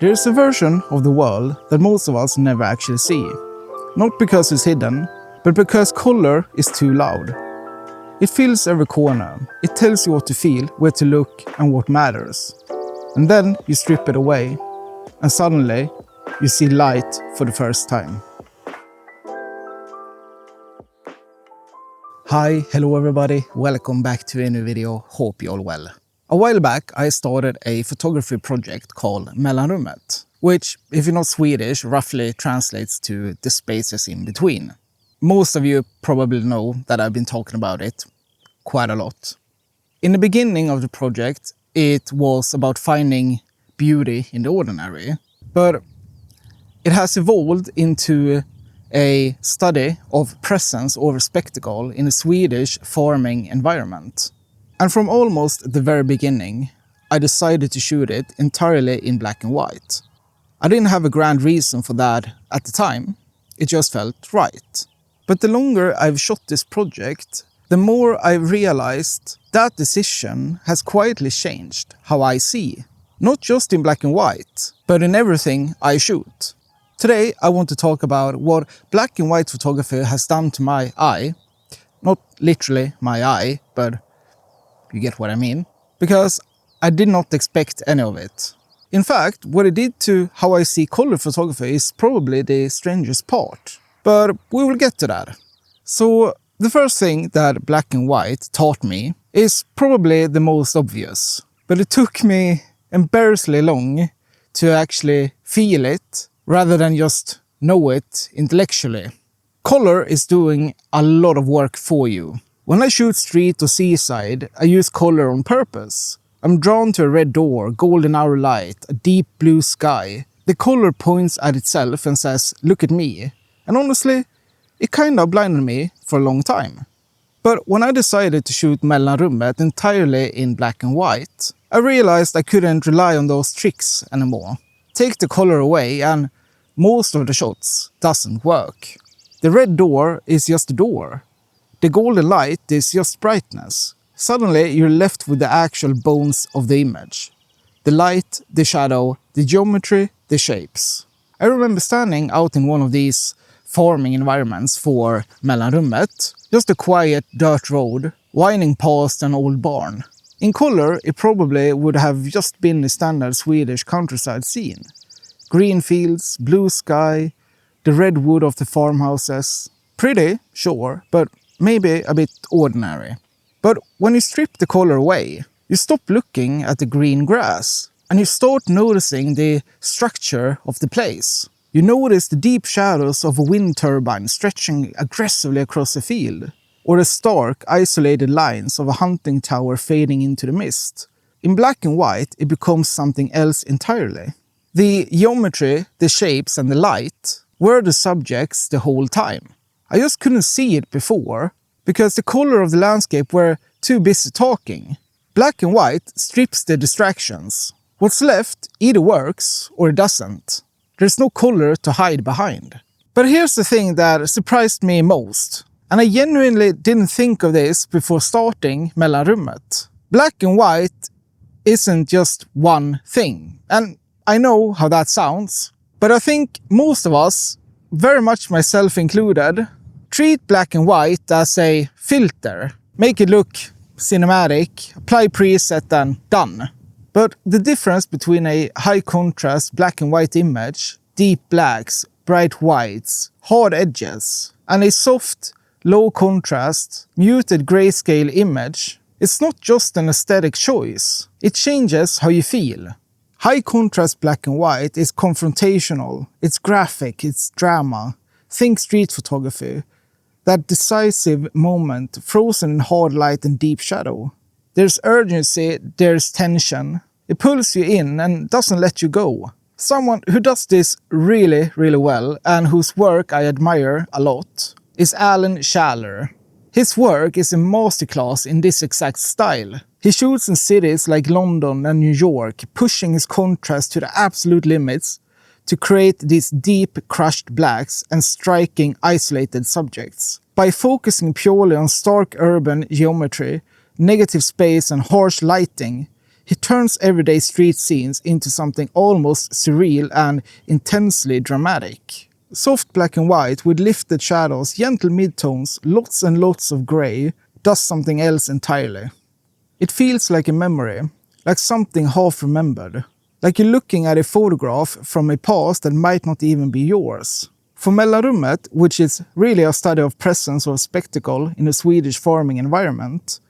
There is a version of the world that most of us never actually see. Not because it's hidden, but because color is too loud. It fills every corner. It tells you what to feel, where to look, and what matters. And then you strip it away, and suddenly you see light for the first time. Hi, hello everybody, welcome back to a new video, hope you're all well. A while back I started a photography project called Mellanrummet, which, if you're not Swedish, roughly translates to the spaces in between. Most of you probably know that I've been talking about it quite a lot. In the beginning of the project, it was about finding beauty in the ordinary, but it has evolved into a study of presence over spectacle in a Swedish farming environment. And from almost the very beginning, I decided to shoot it entirely in black and white. I didn't have a grand reason for that at the time, it just felt right. But the longer I've shot this project, the more I've realized that decision has quietly changed how I see. Not just in black and white, but in everything I shoot. Today I want to talk about what black and white photography has done to my eye. Not literally my eye, but you get what I mean. Because I did not expect any of it. In fact, what it did to how I see color photography is probably the strangest part. But we will get to that. So the first thing that black and white taught me is probably the most obvious. But it took me embarrassingly long to actually feel it, rather than just know it intellectually. Color is doing a lot of work for you. When I shoot street or seaside, I use color on purpose. I'm drawn to a red door, golden hour light, a deep blue sky. The color points at itself and says, look at me. And honestly, it kind of blinded me for a long time. But when I decided to shoot Mellanrummet entirely in black and white, I realized I couldn't rely on those tricks anymore. Take the color away and most of the shots doesn't work. The red door is just a door. The golden light is just brightness. Suddenly you're left with the actual bones of the image. The light, the shadow, the geometry, the shapes. I remember standing out in one of these farming environments for Mellanrummet, just a quiet dirt road, winding past an old barn. In color, it probably would have just been a standard Swedish countryside scene. Green fields, blue sky, the red wood of the farmhouses. Pretty, sure, but maybe a bit ordinary. But when you strip the color away, you stop looking at the green grass and you start noticing the structure of the place. You notice the deep shadows of a wind turbine stretching aggressively across the field, or the stark, isolated lines of a hunting tower fading into the mist. In black and white, it becomes something else entirely. The geometry, the shapes and the light were the subjects the whole time. I just couldn't see it before, because the color of the landscape were too busy talking. Black and white strips the distractions. What's left either works or it doesn't. There's no color to hide behind. But here's the thing that surprised me most. And I genuinely didn't think of this before starting Mellanrummet. Black and white isn't just one thing. And I know how that sounds. But I think most of us, very much myself included, treat black and white as a filter. Make it look cinematic, apply preset and done. But the difference between a high contrast black and white image, deep blacks, bright whites, hard edges, and a soft, low contrast, muted grayscale image, it's not just an aesthetic choice. It changes how you feel. High contrast black and white is confrontational, it's graphic, it's drama. Think street photography. That decisive moment, frozen in hard light and deep shadow. There's urgency, there's tension. It pulls you in and doesn't let you go. Someone who does this really, really well and whose work I admire a lot is Alan Schaller. His work is a masterclass in this exact style. He shoots in cities like London and New York, pushing his contrast to the absolute limits to create these deep, crushed blacks and striking, isolated subjects. By focusing purely on stark urban geometry, negative space and harsh lighting, he turns everyday street scenes into something almost surreal and intensely dramatic. Soft black and white with lifted shadows, gentle midtones, lots and lots of grey, does something else entirely. It feels like a memory, like something half remembered. Like you're looking at a photograph from a past that might not even be yours. For Mellanrummet, which is really a study of presence or spectacle in a Swedish farming environment,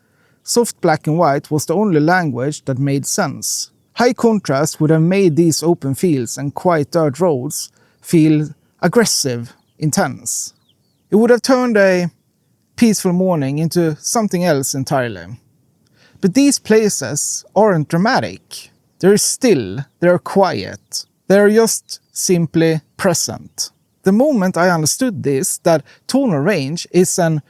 soft black and white was the only language that made sense. High contrast would have made these open fields and quiet dirt roads feel aggressive, intense. It would have turned a peaceful morning into something else entirely. But these places aren't dramatic. They're still, they're quiet. They're just simply present. The moment I understood this, that tonal range is an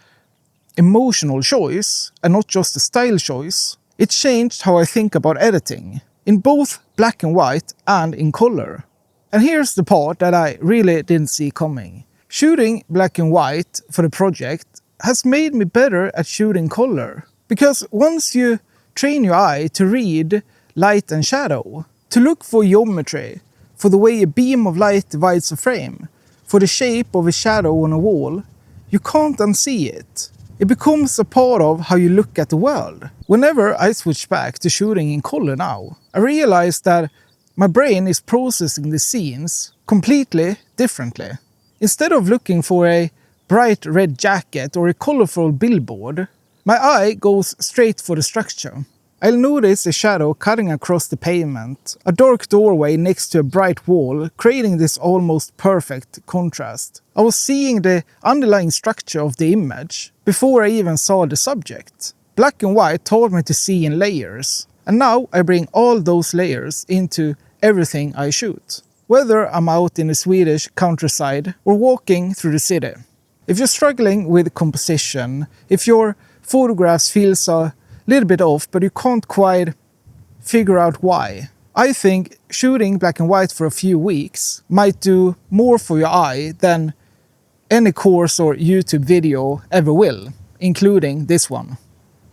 emotional choice and not just a style choice, it changed how I think about editing, in both black and white and in color. And here's the part that I really didn't see coming. Shooting black and white for the project has made me better at shooting color. Because once you train your eye to read light and shadow, to look for geometry, for the way a beam of light divides a frame, for the shape of a shadow on a wall, you can't unsee it. It becomes a part of how you look at the world. Whenever I switch back to shooting in color now, I realize that my brain is processing the scenes completely differently. Instead of looking for a bright red jacket or a colorful billboard, my eye goes straight for the structure. I'll notice a shadow cutting across the pavement, a dark doorway next to a bright wall, creating this almost perfect contrast. I was seeing the underlying structure of the image before I even saw the subject. Black and white taught me to see in layers, and now I bring all those layers into everything I shoot. Whether I'm out in the Swedish countryside or walking through the city. If you're struggling with composition, if your photographs feel a little bit off, but you can't quite figure out why, I think shooting black and white for a few weeks might do more for your eye than any course or YouTube video ever will, including this one.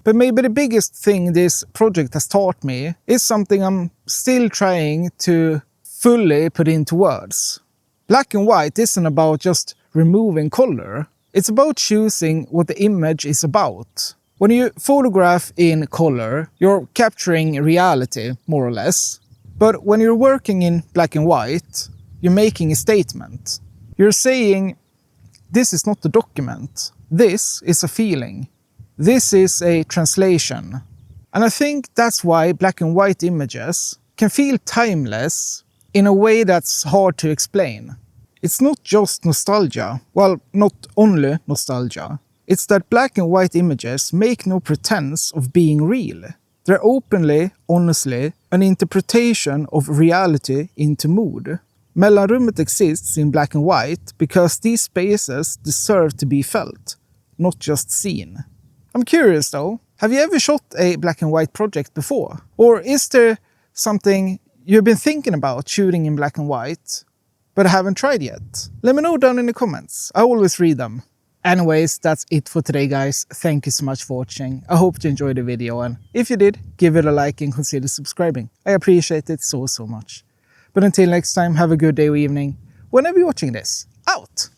But maybe the biggest thing this project has taught me is something I'm still trying to fully put into words. Black and white isn't about just removing color. It's about choosing what the image is about. When you photograph in color, you're capturing reality, more or less. But when you're working in black and white, you're making a statement. You're saying, this is not a document. This is a feeling. This is a translation. And I think that's why black and white images can feel timeless in a way that's hard to explain. It's not just nostalgia. Well, not only nostalgia. It's that black and white images make no pretense of being real. They're openly, honestly, an interpretation of reality into mood. Mellanrummet exists in black and white because these spaces deserve to be felt, not just seen. I'm curious though, have you ever shot a black and white project before? Or is there something you've been thinking about shooting in black and white, but haven't tried yet? Let me know down in the comments. I always read them. Anyways, that's it for today, guys. Thank you so much for watching. I hope you enjoyed the video, and if you did, give it a like and consider subscribing. I appreciate it so much. But until next time, have a good day or evening, whenever you're watching this. Out!